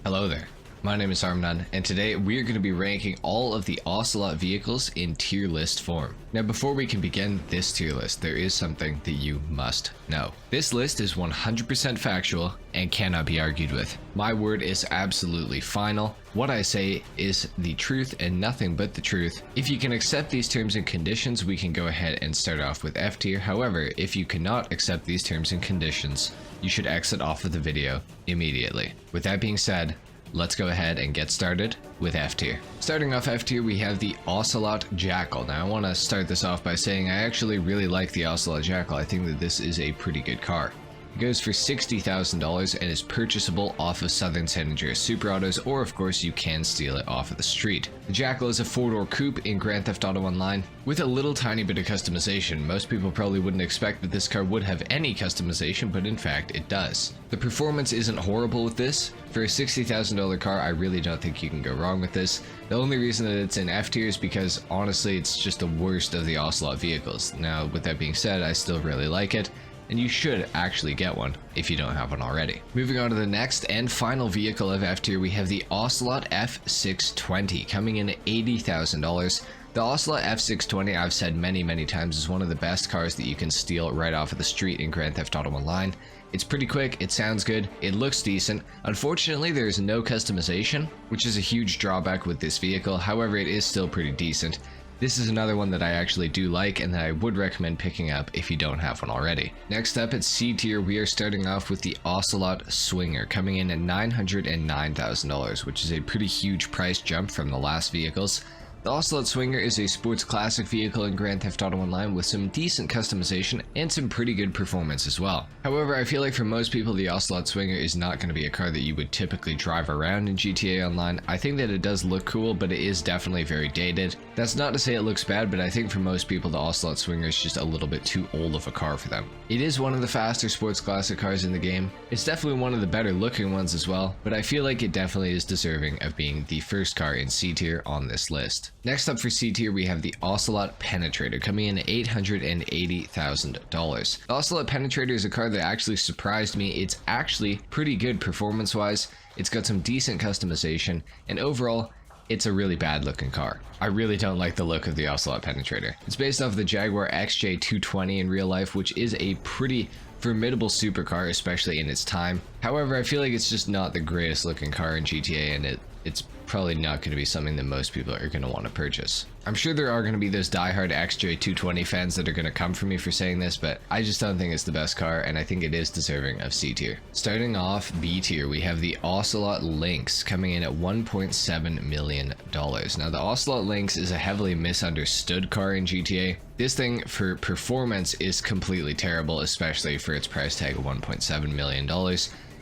Hello there, my name is HarmNone, and today we are going to be ranking all of the Ocelot vehicles in tier list form. Now before we can begin this tier list, there is something that you must know. This list is 100% factual and cannot be argued with. My word is absolutely final. What I say is the truth and nothing but the truth. If you can accept these terms and conditions, we can go ahead and start off with F tier. However, if you cannot accept these terms and conditions, you should exit off of the video immediately. With that being said, let's go ahead and get started with F tier. Starting off F tier, we have the Ocelot Jackal. Now I want to start this off by saying I actually really like the Ocelot Jackal. I think that this is a pretty good car. It goes for $60,000 and is purchasable off of Southern San Andreas Super Autos, or of course you can steal it off of the street. The Jackal is a 4-door coupe in Grand Theft Auto Online with a little tiny bit of customization. Most people probably wouldn't expect that this car would have any customization, but in fact it does. The performance isn't horrible with this. For a $60,000 car, I really don't think you can go wrong with this. The only reason that it's in F tier is because honestly it's just the worst of the Ocelot vehicles. Now with that being said, I still really like it, and you should actually get one if you don't have one already. Moving on to the next and final vehicle of F tier, we have the Ocelot F620 coming in at $80,000. The Ocelot F620, I've said many times, is one of the best cars that you can steal right off of the street in Grand Theft Auto Online. It's pretty quick, it sounds good, it looks decent. Unfortunately, there is no customization, which is a huge drawback with this vehicle. However, it is still pretty decent. This is another one that I actually do like and that I would recommend picking up if you don't have one already. Next up at C tier, we are starting off with the Ocelot Swinger coming in at $909,000, which is a pretty huge price jump from the last vehicles. The Ocelot Swinger is a sports classic vehicle in Grand Theft Auto Online with some decent customization and some pretty good performance as well. However, I feel like for most people, the Ocelot Swinger is not going to be a car that you would typically drive around in GTA Online. I think that it does look cool, but it is definitely very dated. That's not to say it looks bad, but I think for most people, the Ocelot Swinger is just a little bit too old of a car for them. It is one of the faster sports classic cars in the game. It's definitely one of the better looking ones as well, but I feel like it definitely is deserving of being the first car in C tier on this list. Next up for C tier, we have the Ocelot Penetrator coming in at $880,000. The Ocelot Penetrator is a car that actually surprised me. It's actually pretty good performance wise. It's got some decent customization, and overall it's a really bad looking car. I really don't like the look of the Ocelot Penetrator. It's based off the Jaguar XJ220 in real life, which is a pretty formidable supercar, especially in its time. However, I feel like it's just not the greatest looking car in GTA, and it's probably not going to be something that most people are going to want to purchase. I'm sure there are going to be those diehard XJ220 fans that are going to come for me for saying this, but I just don't think it's the best car, and I think it is deserving of C tier. Starting off B tier, we have the Ocelot Lynx coming in at $1.7 million. Now the Ocelot Lynx is a heavily misunderstood car in GTA. This thing for performance is completely terrible, especially for its price tag of $1.7 million.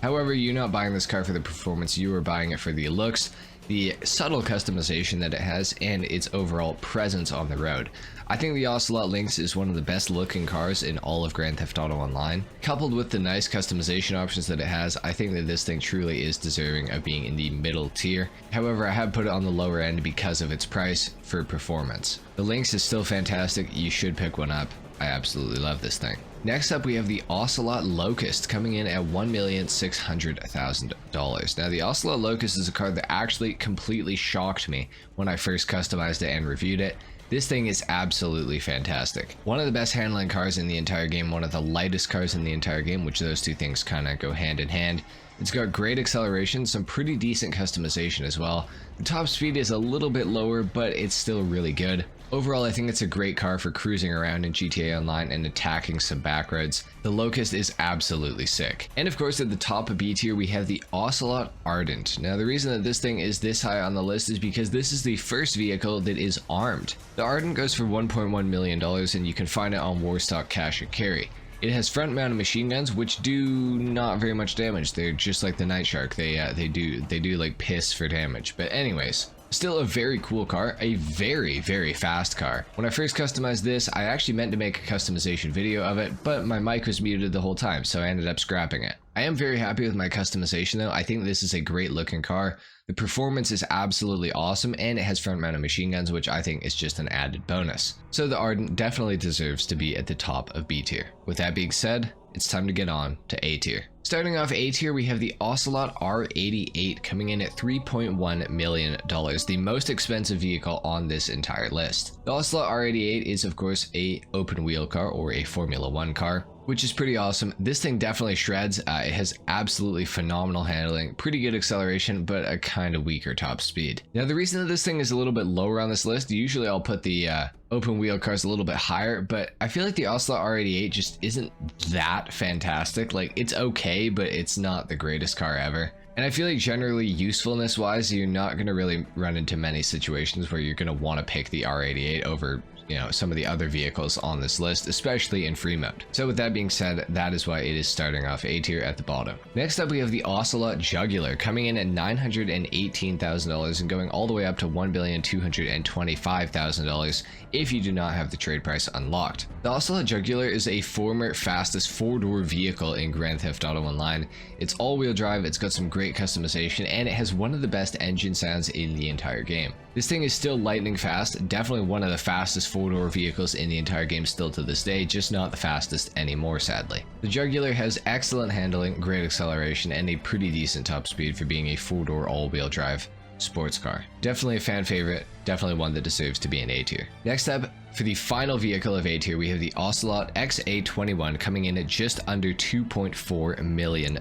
However, you're not buying this car for the performance, you are buying it for the looks, the subtle customization that it has, and its overall presence on the road. I think the Ocelot Lynx is one of the best looking cars in all of Grand Theft Auto Online. Coupled with the nice customization options that it has, I think that this thing truly is deserving of being in the middle tier. However, I have put it on the lower end because of its price for performance. The Lynx is still fantastic, you should pick one up. I absolutely love this thing. Next up, we have the Ocelot Locust coming in at $1,600,000. Now, the Ocelot Locust is a car that actually completely shocked me when I first customized it and reviewed it. This thing is absolutely fantastic. One of the best handling cars in the entire game, one of the lightest cars in the entire game, which those two things kind of go hand in hand. It's got great acceleration, some pretty decent customization as well. The top speed is a little bit lower, but it's still really good. Overall, I think it's a great car for cruising around in GTA Online and attacking some back roads. The Locust is absolutely sick. And of course, at the top of B tier, we have the Ocelot Ardent. Now, the reason that this thing is this high on the list is because this is the first vehicle that is armed. The Ardent goes for $1.1 million, and you can find it on Warstock Cash and Carry. It has front-mounted machine guns, which do not very much damage. They're just like the Night Shark. They do like piss for damage. But anyways, still a very cool car, a very fast car. When I first customized this, I actually meant to make a customization video of it, but my mic was muted the whole time, so I ended up scrapping it. I am very happy with my customization though. I think this is a great looking car. The performance is absolutely awesome, and it has front-mounted machine guns, which I think is just an added bonus. So the Ardent definitely deserves to be at the top of B tier. With that being said, it's time to get on to A tier. Starting off A tier, we have the Ocelot R88 coming in at $3.1 million, the most expensive vehicle on this entire list. The Ocelot R88 is of course a open wheel car or a Formula 1 car, which is pretty awesome. This thing definitely shreds. It has absolutely phenomenal handling, pretty good acceleration, but a kind of weaker top speed. Now the reason that this thing is a little bit lower on this list, usually I'll put the open wheel cars a little bit higher, but I feel like the Ocelot R88 just isn't that fantastic. Like, it's okay, but it's not the greatest car ever. And I feel like generally usefulness wise, you're not going to really run into many situations where you're going to want to pick the R88 over, you know, some of the other vehicles on this list, especially in free mode. So with that being said, that is why it is starting off A tier at the bottom. Next up, we have the Ocelot Jugular coming in at $918,000 and going all the way up to $1,225,000 if you do not have the trade price unlocked. The Ocelot Jugular is a former fastest four-door vehicle in Grand Theft Auto Online. It's all-wheel drive, it's got some great customization, and it has one of the best engine sounds in the entire game. This thing is still lightning fast, definitely one of the fastest four-door vehicles in the entire game still to this day, just not the fastest anymore sadly. The Jugular has excellent handling, great acceleration, and a pretty decent top speed for being a four-door all-wheel drive sports car. Definitely a fan favorite, definitely one that deserves to be in A tier. Next up, for the final vehicle of A tier, we have the Ocelot XA21 coming in at just under $2.4 million.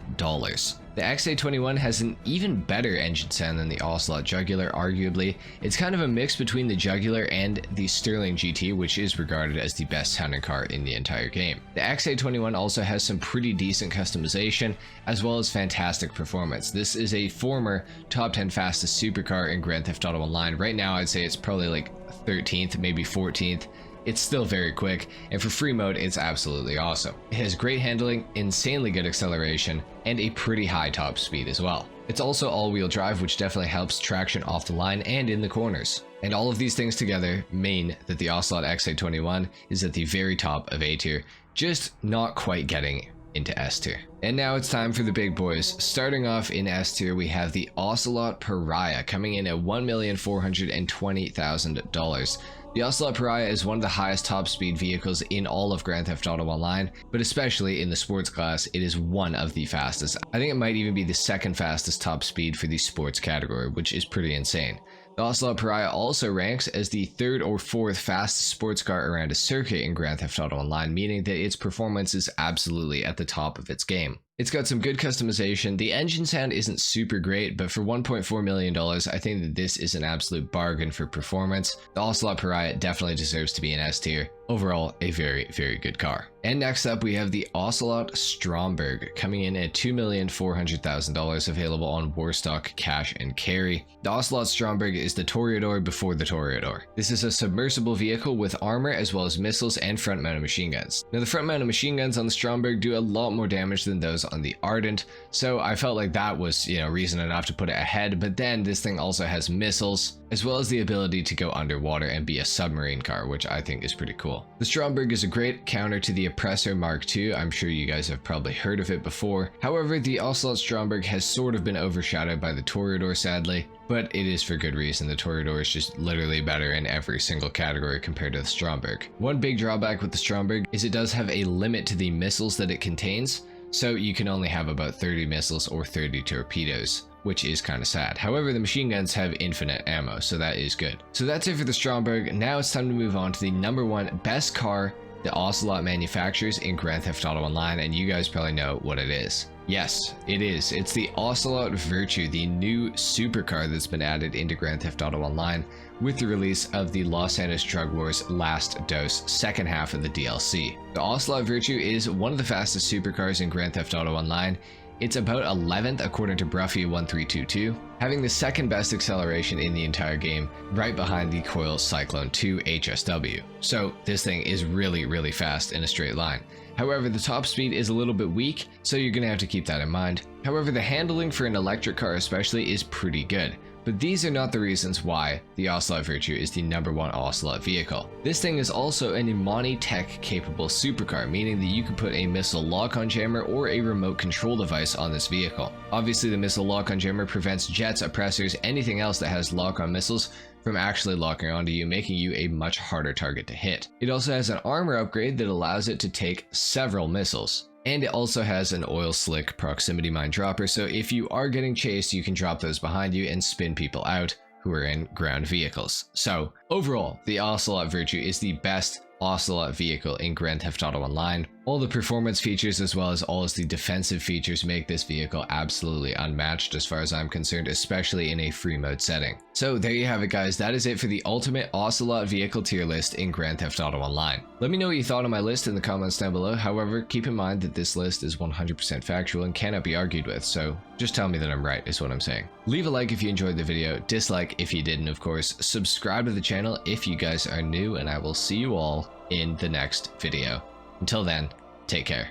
The XA21 has an even better engine sound than the Ocelot Jugular, arguably. It's kind of a mix between the Jugular and the Sterling GT, which is regarded as the best sounding car in the entire game. The XA21 also has some pretty decent customization, as well as fantastic performance. This is a former top 10 fastest supercar in Grand Theft Auto Online. Right now, I'd say it's probably like 13th, maybe 14th. It's still very quick, and for free mode, it's absolutely awesome. It has great handling, insanely good acceleration, and a pretty high top speed as well. It's also all-wheel drive, which definitely helps traction off the line and in the corners. And all of these things together mean that the Ocelot XA21 is at the very top of A tier, just not quite getting into S tier. And now it's time for the big boys. Starting off in S tier, we have the Ocelot Pariah coming in at $1,420,000. The Ocelot Pariah is one of the highest top speed vehicles in all of Grand Theft Auto Online, but especially in the sports class, it is one of the fastest. I think it might even be the second fastest top speed for the sports category, which is pretty insane. The Ocelot Pariah also ranks as the third or fourth fastest sports car around a circuit in Grand Theft Auto Online, meaning that its performance is absolutely at the top of its game. It's got some good customization. The engine sound isn't super great, but for $1.4 million, I think that this is an absolute bargain for performance. The Ocelot Pariah definitely deserves to be in S tier. Overall, a very, very good car. And next up, we have the Ocelot Stromberg coming in at $2,400,000, available on Warstock Cash and Carry. The Ocelot Stromberg is the Toreador before the Toreador. This is a submersible vehicle with armor as well as missiles and front-mounted machine guns. Now, the front-mounted machine guns on the Stromberg do a lot more damage than those on the Ardent, so I felt like that was, reason enough to put it ahead. But then this thing also has missiles, as well as the ability to go underwater and be a submarine car, which I think is pretty cool. The Stromberg is a great counter to the Oppressor Mark II. I'm sure you guys have probably heard of it before. However, the Ocelot Stromberg has sort of been overshadowed by the Toreador, sadly, but it is for good reason. The Toreador is just literally better in every single category compared to the Stromberg. One big drawback with the Stromberg is it does have a limit to the missiles that it contains, so you can only have about 30 missiles or 30 torpedoes, which is kind of sad. However, the machine guns have infinite ammo, so that is good. So that's it for the Stromberg. Now it's time to move on to the #1 best car the Ocelot manufactures in Grand Theft Auto Online, and you guys probably know what it is. Yes, it is. It's the Ocelot Virtue, the new supercar that's been added into Grand Theft Auto Online with the release of the Los Santos Drug Wars Last Dose second half of the DLC. The Ocelot Virtue is one of the fastest supercars in Grand Theft Auto Online. It's about 11th according to Bruffy1322, having the second best acceleration in the entire game, right behind the Coil Cyclone 2 HSW. So this thing is really, really fast in a straight line. However, the top speed is a little bit weak, so you're going to have to keep that in mind. However, the handling for an electric car especially is pretty good. But these are not the reasons why the Ocelot Virtue is the #1 Ocelot vehicle. This thing is also an Imani Tech capable supercar, meaning that you can put a missile lock-on jammer or a remote control device on this vehicle. Obviously, the missile lock-on jammer prevents jets, oppressors, anything else that has lock-on missiles from actually locking onto you, making you a much harder target to hit. It also has an armor upgrade that allows it to take several missiles. And it also has an oil slick proximity mine dropper, so if you are getting chased, you can drop those behind you and spin people out who are in ground vehicles. So overall, the Ocelot Virtue is the best Ocelot vehicle in Grand Theft Auto Online. All the performance features as well as all of the defensive features make this vehicle absolutely unmatched as far as I'm concerned, especially in a free mode setting. So there you have it, guys. That is it for the ultimate Ocelot vehicle tier list in Grand Theft Auto Online. Let me know what you thought on my list in the comments down below. However, keep in mind that this list is 100% factual and cannot be argued with, so just tell me that I'm right is what I'm saying. Leave a like if you enjoyed the video, dislike if you didn't, of course. Subscribe to the channel if you guys are new, and I will see you all in the next video. Until then, take care.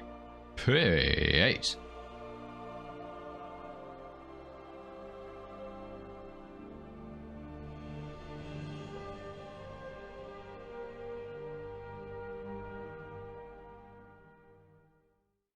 Peace.